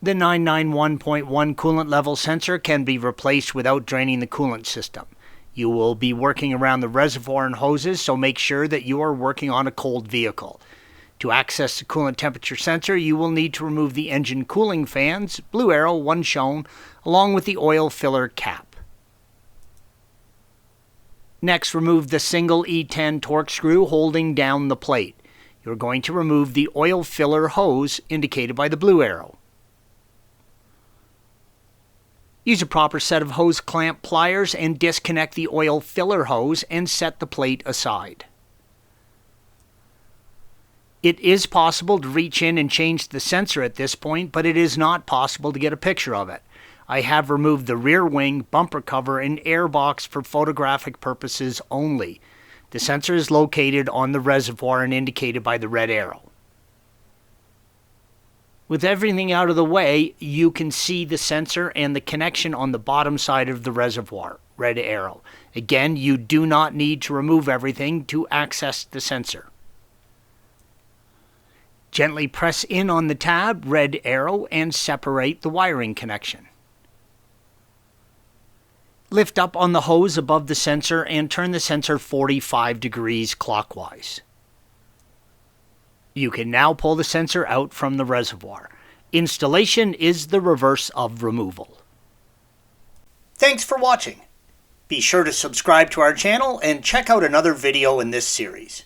The 991.1 coolant level sensor can be replaced without draining the coolant system. You will be working around the reservoir and hoses, so make sure that you are working on a cold vehicle. To access the coolant temperature sensor, you will need to remove the engine cooling fans, blue arrow, one shown, along with the oil filler cap. Next, remove the single E10 torque screw holding down the plate. You're going to remove the oil filler hose indicated by the blue arrow. Use a proper set of hose clamp pliers and disconnect the oil filler hose and set the plate aside. It is possible to reach in and change the sensor at this point, but it is not possible to get a picture of it. I have removed the rear wing, bumper cover, and air box for photographic purposes only. The sensor is located on the reservoir and indicated by the red arrow. With everything out of the way, you can see the sensor and the connection on the bottom side of the reservoir, red arrow. Again, you do not need to remove everything to access the sensor. Gently press in on the tab, red arrow, and separate the wiring connection. Lift up on the hose above the sensor and turn the sensor 45 degrees clockwise. You can now pull the sensor out from the reservoir. Installation is the reverse of removal. Thanks for watching. Be sure to subscribe to our channel and check out another video in this series.